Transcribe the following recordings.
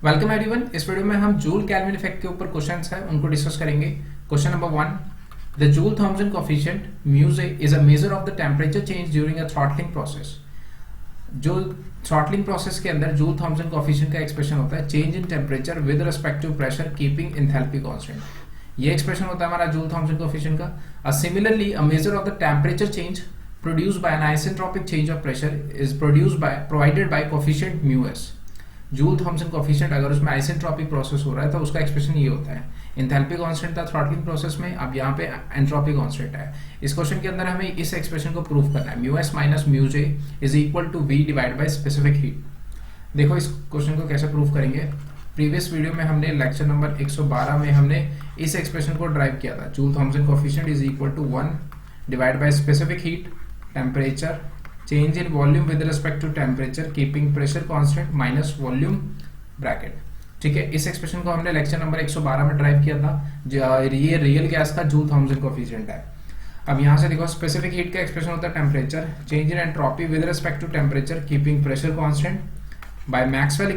Welcome everyone. इस video में हम जूल केल्विन इफेक्ट के ऊपर क्वेश्चंस हैं उनको डिस्कस करेंगे। Question number 1, the Joule Thomson coefficient mu J is a measure of the temperature change during a throttling process. जो थ्रॉटलिंग प्रोसेस के अंदर जूल थॉम्सन कोएफिशिएंट का एक्सप्रेशन होता है change in temperature with respect to pressure keeping enthalpy constant. ये expression होता है हमारा जूल थॉम्सन कोएफिशिएंट का। Similarly a measure of the temperature change produced by an isentropic change of pressure is provided by coefficient mu s। Joule Thomson coefficient अगर उसमें isentropic process हो रहा है तो उसका एक्सप्रेशन ये होता है। एंथैल्पी कांस्टेंट था थ्रॉटलिंग प्रोसेस में, अब यहाँ पे एंट्रोपी कांस्टेंट है। इस क्वेश्चन के अंदर हमें इस एक्सप्रेशन को प्रूव करना है, mu S minus mu J is equal to V divide by specific heat. देखो इस क्वेश्चन को कैसे प्रूव करेंगे। प्रीवियस वीडियो में हमने लेक्चर नंबर 112 में हमने इस एक्सप्रेशन को ड्राइव किया था। Joule Thomson coefficient is equal to 1 divide by specific heat temperature change in volume with respect to temperature keeping pressure constant minus volume bracket। ठीक है, इस एक्सप्रेशन को हमने लेक्चर नंबर 112 में ड्राइव किया था। ये रियल गैस का जूल थॉम्सन कोएफिशिएंट है। अब यहाँ से देखो स्पेसिफिक हीट का एक्सप्रेशन होता है temperature change in entropy with respect to temperature keeping pressure constant by Maxwell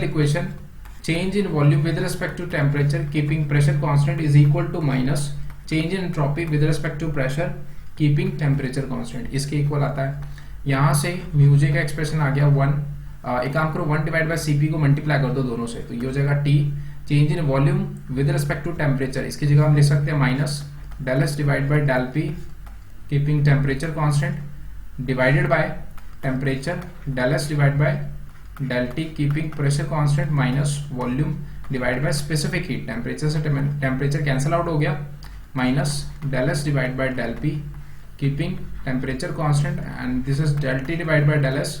equation change in volume with respect to temperature keeping pressure constant is equal to minus change in entropy with respect to pressure keeping temperature constant, इसके equal आता है। यहाँ से mu J का expression आ गया 1। एक काम करो 1 डिवाइड बाय सीपी को मल्टीप्लाई कर दो दोनों से, तो ये हो जाएगा T. Change in volume with respect to temperature, इसकी जगह हम लिख सकते हैं minus del S divide by del P keeping temperature constant divided by temperature del S divide by del T keeping pressure constant minus volume divide by specific heat. Temperature से temperature cancel out हो गया, minus del s divided by del p keeping temperature constant and this is del t divided by del s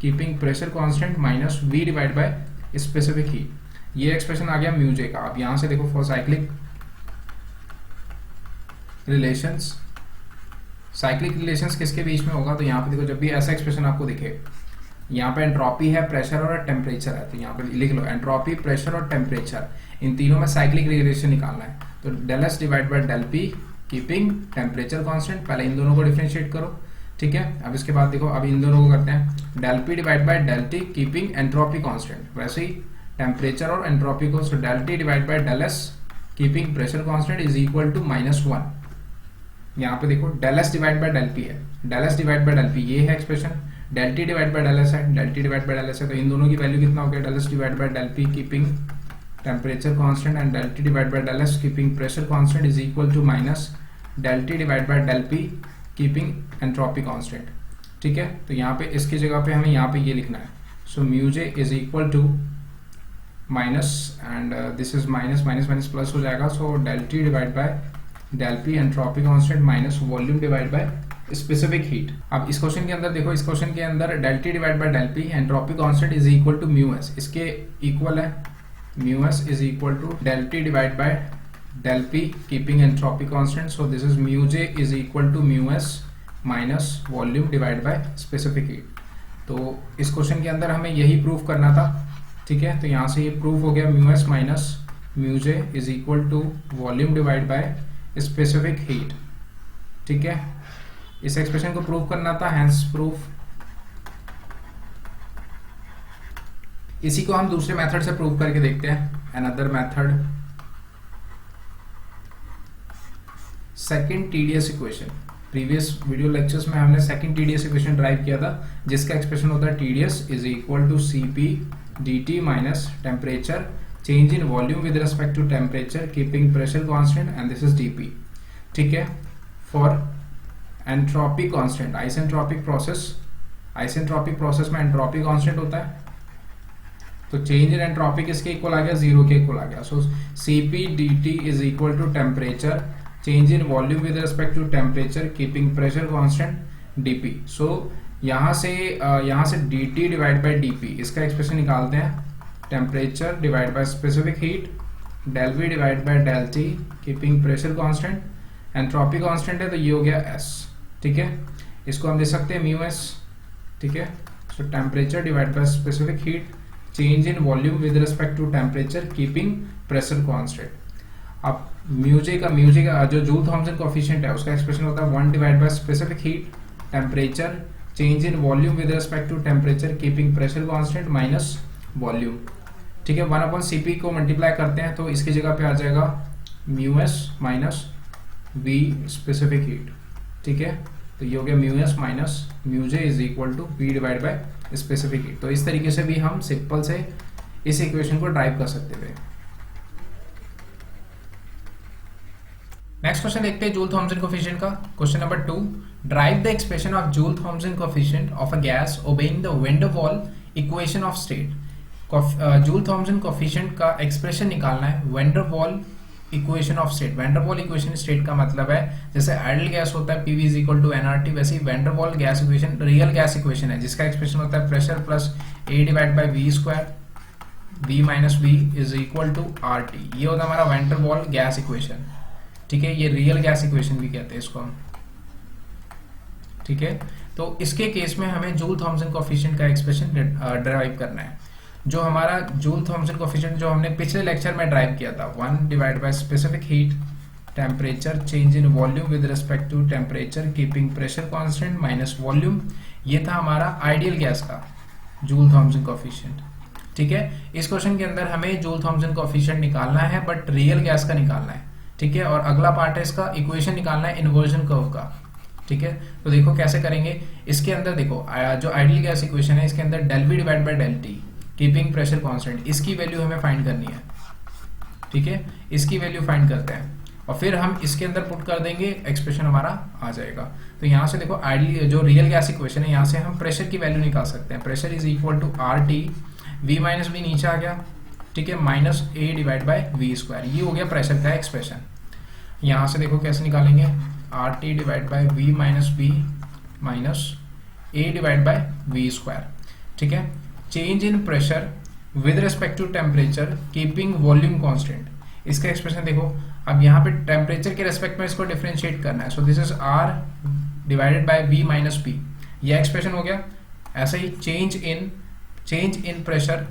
keeping pressure constant minus v divided by specific heat। ये expression आ गया mu J का। अब यहां से देखो for cyclic relations किसके बीच में होगा, तो यहाँ पे देखो जब भी ऐसा एक्सप्रेशन आपको दिखे, यहाँ पे एंट्रोपी है, प्रेशर और टेम्परेचर है, तो यहाँ पे लिख लो एंट्रोपी, प्रेशर और टेम्परेचर, इन तीनों में साइक्लिक रिलेशन निकालना है। तो del S divide by del P keeping temperature constant, पहले इन दोनों को डिफरेंशिएट करो। ठीक है, अब इसके बाद देखो अब इन दोनों को करते हैं del P divide by del T keeping entropy constant, वैसे ही टेम्परेचर और एंट्रोपी को, so del T divide by del S keeping pressure constant is equal to -1। यहाँ पे देखो del S divide by del P है, del S divide by del P ये है expression, del T divide by del S है, del T divide by del S है, तो इन दोनों की वैल्यू कितना हो गया, del S divide by del P keeping temperature constant and del t divided by del s keeping pressure constant is equal to minus del t divided by del p keeping entropy constant। ठीक है, तो यहाँ पे इसकी जगह पे हमें यहाँ पे ये लिखना है, so mu j is equal to minus and this is minus minus minus plus हो जाएगा, so del t divided by del p entropy constant minus volume divided by specific heat। अब इस क्वेश्चन के अंदर देखो, इस क्वेश्चन के अंदर del t divided by del p entropy constant is equal to mu s, इसके इक्वल है mu s is equal to del t divided by del p keeping entropy constant, so this is mu j is equal to mu s minus volume divided by specific heat। तो इस question के अंदर हमें यही proof करना था। ठीक है, तो यहाँ से ये प्रूफ हो गया mu s minus mu j is equal to volume divided by specific heat। ठीक है, इस एक्सप्रेशन को प्रूफ करना था, hence प्रूफ। इसी को हम दूसरे मेथड से प्रूव करके देखते हैं। Another method, second TDS equation. Previous video lectures में हमने सेकंड टीडीएस इक्वेशन ड्राइव किया था, जिसका एक्सप्रेशन होता है TDS is equal to CP DT minus temperature change in volume with respect to temperature keeping pressure constant and this is DP. ठीक है, for entropy constant, isentropic process में entropy constant होता है, तो चेंज इन एंट्रोपी किसके इक्वल आ गया, 0 के इक्वल आ गया। So CP DT is equal to temperature change in volume with respect to temperature keeping pressure constant DP. सो यहाँ से डीटी डिवाइड बाय डीपी, इसका एक्सप्रेशन निकालते हैं, temperature divide by specific heat del V divide by del T keeping pressure constant, entropy constant है तो ये हो गया एस। ठीक है, इसको हम दे सकते हैं म्यू एस। ठीक है, so temperature divide by specific heat change in volume with respect to temperature keeping pressure constant. अब म्यू जे का जो जूल थॉम्सन कोएफिशिएंट है उसका एक्सप्रेशन होता है 1 divide by specific heat temperature change in volume with respect to temperature keeping pressure constant minus volume. ठीक है, 1/Cp को मल्टीप्लाई करते हैं तो इसकी जगह पे आ जाएगा mu S minus V specific heat. ठीक है, तो ये हो गया mu S minus mu J is equal to V divide by specific heat. तो इस तरीके से भी हम सिंपल से इस इक्वेशन को ड्राइव कर सकते थे। नेक्स्ट क्वेश्चन देखते हैं जूल थॉमसन कोफिशिएंट का। Question number 2, derive the expression of Joule Thomson coefficient of a gas obeying the van der Waal equation of state. Joule Thomson coefficient का एक्सप्रेशन निकालना है van der Waal equation of state. Van der Waal equation state का मतलब है जैसे ideal gas होता है PV is equal to NRT, वैसे ही van der Waals gas equation real gas equation है जिसका एक्सप्रेशन होता है pressure plus A divide by V square V minus V is equal to R T. ये होता है हमारा van der Waals gas equation. ठीक है, ये रियल गैस इक्वेशन भी कहते हैं इसको हम। ठीक है, तो इसके केस में हमें जूल थॉमसन कोफिशिएंट का एक्सप्रेशन डिराइव करना है। जो हमारा जूल थॉमसन कोफिशिएंट जो हमने पिछले लेक्चर में ड्राइव किया था 1 divide by specific heat temperature change in volume with respect to temperature keeping pressure constant minus volume, ये था हमारा आइडियल गैस का जूल थॉमसन कोफिशिएंट। ठीक है, इस क्वेश्चन के अंदर हमें जूल थॉमसन कोफिशिएंट निकालना है बट रियल गैस का निकालना है। ठीक है, और अगला पार्ट है इसका इक्वेशन निकालना है इन्वर्जन कर्व का। ठीक है, तो देखो कैसे करेंगे। इसके अंदर देखो जो आइडियल गैस इक्वेशन है इसके अंदर del V divide by del T keeping pressure constant, इसकी वैल्यू हमें फाइंड करनी है। ठीक है, इसकी वैल्यू फाइंड करते हैं और फिर हम इसके अंदर पुट कर देंगे, एक्सप्रेशन हमारा आ जाएगा। तो यहाँ से देखो आइडियल जो रियल गैस इक्वेशन है यहाँ से हम प्रेशर की वैल्यू निकाल सकते हैं। Pressure is equal to R T, V minus V नीचे आ गया। ठीक है, minus A divide by V square, ये हो गया प्रेशर का एक्सप्रेशन। यहाँ से देखो कैसे निकालेंगे, R T divide by V minus B minus A divide by V square. ठीक है, change in pressure with respect to temperature keeping volume constant, इसका एक्सप्रेशन देखो। अब यहाँ पे टेम्परेचर के रेस्पेक्ट में इसको डिफरेंशिएट करना है, so this is R divided by V minus B, यह एक्सप्रेशन हो गया। ऐसे ही चेंज इन प्रेशर,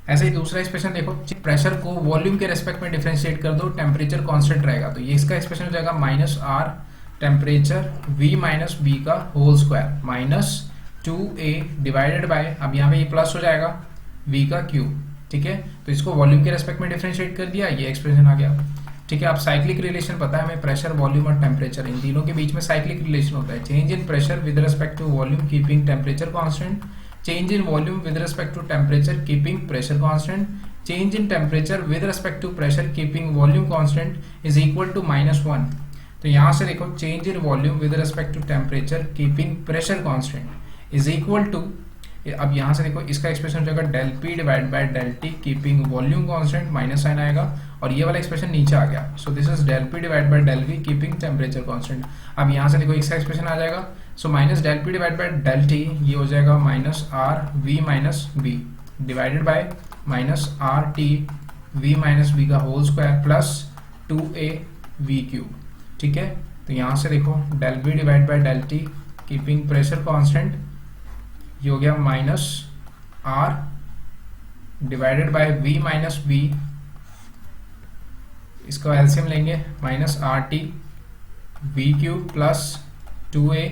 ऐसे ही दूसरा एक्सप्रेशन देखो, प्रेशर को वॉल्यूम के रेस्पेक्ट में डिफरेंशिएट कर दो, टेम्परेचर कांस्टेंट रहेगा, तो ये इसका एक्सप्रेशन हो जाएगा minus R temperature V minus B का whole square minus 2a divided by, अब यहाँ पे ये प्लस हो जाएगा v का क्यूब। ठीक है, तो इसको वॉल्यूम के रेस्पेक्ट में डिफरेंशिएट कर दिया, ये एक्सप्रेशन आ गया। ठीक है, अब साइक्लिक रिलेशन पता है हमें, प्रेशर वॉल्यूम और टेम्परेचर इन तीनों के बीच में साइक्लिक रिलेशन होता है। Change in pressure with respect to volume keeping temperature constant, change in volume with respect to temperature keeping pressure constant, change in temperature with respect to pressure keeping volume constant is equal to -1। तो यहाँ से देखो change in volume with respect to temperature keeping pressure constant is equal to, अब यहाँ से देखो इसका expression हो जाएगा del P divide by del T keeping volume constant, minus sign आएगा और ये वाला एक्सप्रेशन नीचे आ गया, so this is del P divide by del V keeping temperature constant. अब यहाँ से देखो इसका एक्सप्रेशन आ जाएगा, so minus del P divide by del T, ये हो जाएगा minus R V minus B divided by minus R T V minus B का whole square plus 2a V cube. ठीक है, तो यहाँ से देखो del V divide by del T keeping pressure constant, ये हो गया minus R divided by V minus B, इसको एलसीएम लेंगे minus R T V cube plus 2a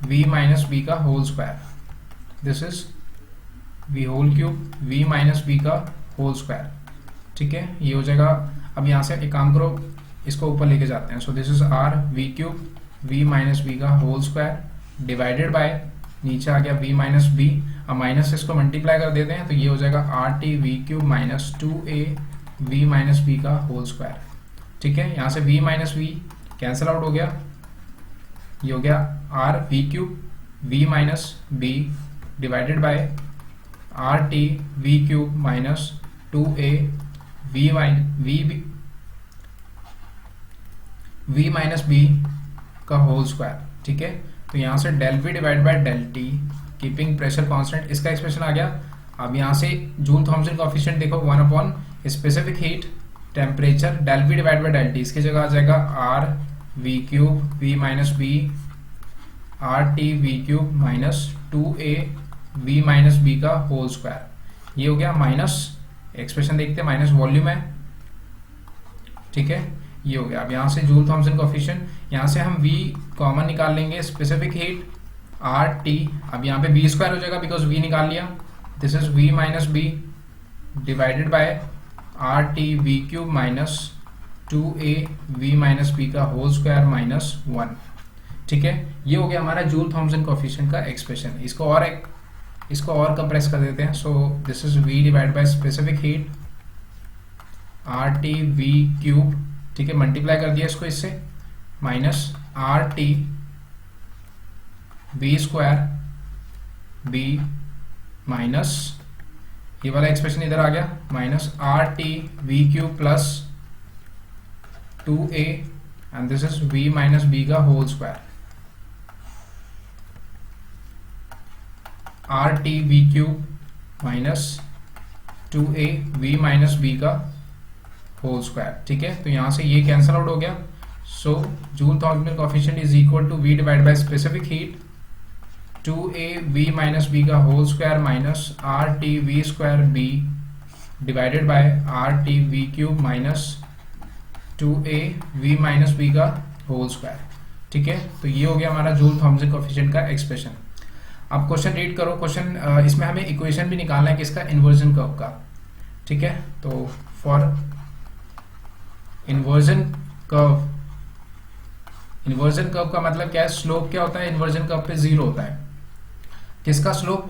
V minus B का whole square, this is V whole cube V minus B का whole square. ठीक है, ये हो जाएगा। अब यहाँ से एक काम करो, इसको ऊपर लेके जाते हैं, so this is R V cube V minus B का होल स्क्वायर डिवाइडेड बाय, नीचे आ गया v माइनस बी, अब माइनस से इसको मल्टीप्लाई कर देते हैं तो ये हो जाएगा R T V cube minus 2a v minus B का होल स्क्वायर। ठीक है, यहाँ से v minus V cancel out हो गया, ये हो गया R V cube v minus B divided by R T V cube minus 2a v minus B का होल स्क्वायर। ठीक है, तो यहाँ से del V divide by del T keeping pressure constant, इसका एक्सप्रेशन आ गया। अब यहाँ से जूल थॉमसन कोएफिशिएंट देखो 1 specific heat temperature del V divide by del T, इसकी जगह आ जाएगा R V cube V minus B R T V cube minus 2a V minus B का होल स्क्वायर, ये हो गया माइनस, एक्सप्रेशन देखते हैं माइनस वॉल्यूम है। ठीक है, ये हो गया। अब यहाँ से जूल थॉमसन कोएफिशिएंट, यहाँ से हम v कॉमन निकाल लेंगे स्पेसिफिक हीट आर टी, अब यहाँ पे वी स्क्वायर हो जाएगा बिकॉज वी निकाल लिया, this is V minus B divided by R T V cube minus 2a V minus B का होल स्क्वायर माइनस 1। ठीक है, ये हो गया हमारा जूल थॉमसन कोएफिशिएंट का एक्सप्रेशन। इसको और कंप्रेस कर देते हैं। So this is v divide by specific heat R T V cube, ठीक है, मल्टीप्लाई कर दिया इसको इससे, minus R T V square B minus ये वाला एक्सप्रेशन इधर आ गया, minus R T V cube plus 2a and this is v minus B का whole square, R T V cube minus 2a v minus B का whole square. ठीक है, तो यहां से ये कैंसल आउट हो गया। So Joule Thomson coefficient is equal to v divide by specific heat 2a v minus B का whole square minus R T V square B divided by R T V cube minus 2a v minus B का whole square. ठीक है, तो ये हो गया हमारा Joule Thomson coefficient का एक्सप्रेशन। अब क्वेश्चन रीड करो। क्वेश्चन इसमें हमें इक्वेशन भी निकालना है किसका, इन्वर्जन कर्व का। ठीक है, तो फॉर इन्वर्जन कर्व का मतलब क्या है, स्लोप क्या होता है इन्वर्जन कर्व पे, 0 होता है। किसका स्लोप,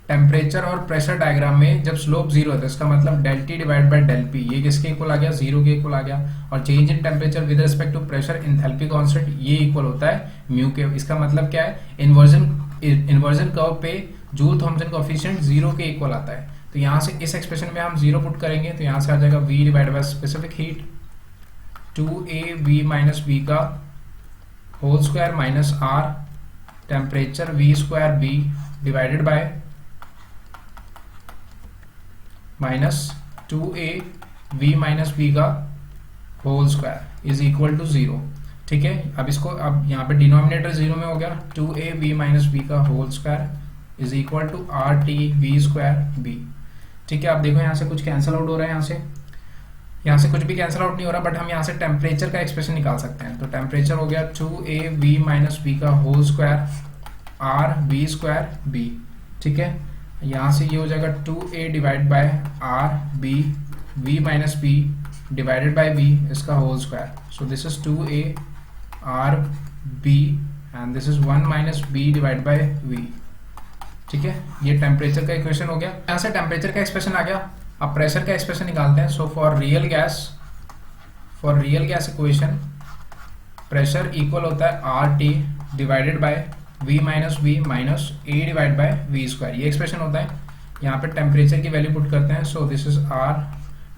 टेम्परेचर और प्रेशर डायग्राम में जब स्लोप 0 होता है इसका मतलब del T divide by del P, ये किसके इक्वल आ गया, 0 के इक्वल आ गया। और change in temperature with respect to pressure enthalpy constant, ये इक्वल होता है म्यू के। इसका मतलब क्या है, इन्वर्जन कर्व पे जूल थॉमसन कोएफिशिएंट 0 के इक्वल आता है। तो यहाँ से इस एक्सप्रेशन में हम 0 पुट करेंगे तो यहाँ से आ जाएगा v divide by specific heat 2a v minus B का whole square minus r temperature v square b divided by minus 2a v minus B का whole square is equal to 0। ठीक है, अब यहाँ पे डिनोमिनेटर 0 में हो गया, 2a v माइनस बी का whole square is equal to R T V square B. ठीक है, आप देखो यहाँ से कुछ कैंसिल आउट हो रहा है, यहाँ से कुछ भी कैंसिल आउट नहीं हो रहा, बट हम यहाँ से टेम्परेचर का एक्सप्रेशन निकाल सकते हैं। तो टेम्परेचर हो गया 2a v माइनस बी का whole square R V square B. ठीक है, यहाँ से ये हो जाएगा 2a divide by R B v minus B divided by b इसका whole square. So this is 2a R B and this is 1 minus B divide by v। ठीक है, ये टेम्परेचर का इक्वेशन हो गया। यहाँ से टेम्परेचर का एक्सप्रेशन आ गया। अब प्रेशर का एक्सप्रेशन निकालते हैं। So for real gas equation pressure equal होता है R T divided by v minus B minus a divide by v square, ये एक्सप्रेशन होता है। यहाँ पे टेम्परेचर की वैल्यू पुट करते हैं। So this is r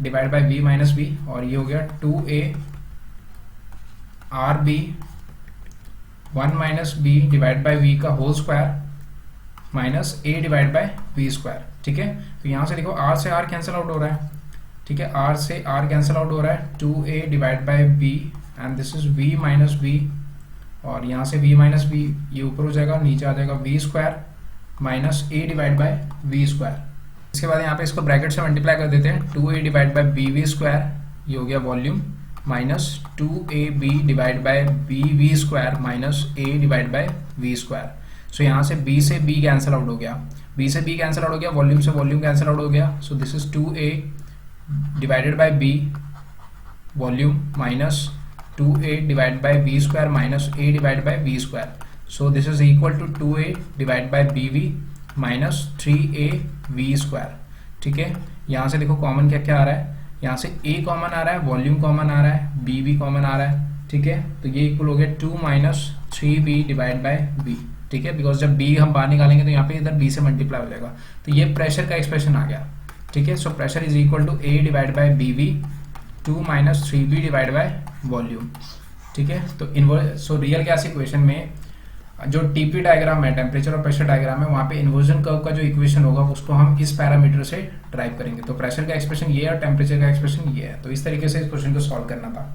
divide by v minus B और ये हो गया 2a R B 1 minus B divide by v का whole square minus a divide by v square. ठीक है, तो यहाँ से देखो r से r कैंसिल आउट हो रहा है। ठीक है, r से r कैंसिल आउट हो रहा है, 2a divide bye b and this is v minus b और यहाँ से v माइनस b ये ऊपर हो जाएगा, नीचे आ जाएगा v square minus a divide by v square. इसके बाद यहाँ पे इसको ब्रैकेट से मल्टीप्लाई कर देते हैं, 2a divide by bv square ये हो गया volume minus 2ab divide by bv square minus a divide by v square. So यहाँ से b से b कैंसिल आउट हो गया, b से b कैंसिल आउट हो गया, वॉल्यूम से वॉल्यूम कैंसिल आउट हो गया। So this is 2a divided by b volume minus 2a divide by v square minus a divide by v square. So this is equal to 2a divide by bv minus 3a v square. ठीक है, यहाँ से देखो common क्या क्या आ रहा है, यहाँ से a कॉमन आ रहा है, वॉल्यूम कॉमन आ रहा है, b भी कॉमन आ रहा है। ठीक है, तो ये इक्वल हो गया 2 minus 3b divide bye b। ठीक है, बिकॉज जब b हम बाहर निकालेंगे तो यहाँ पे इधर b से मल्टीप्लाई हो जाएगा। तो ये प्रेशर का एक्सप्रेशन आ गया। ठीक है, so pressure is equal to a divide by bv 2 minus 3b divide by volume. ठीक है, तो सो रियल गैस इक्वेशन में जो टीपी डायग्राम है, टेम्परेचर और प्रेशर डायग्राम है, वहाँ पे इन्वर्जन कर्व का जो इक्वेशन होगा उसको हम इस पैरामीटर से ड्राइव करेंगे। तो प्रेशर का एक्सप्रेशन ये है और टेम्परेचर का एक्सप्रेशन ये है। तो इस तरीके से इस क्वेश्चन को सॉल्व करना था।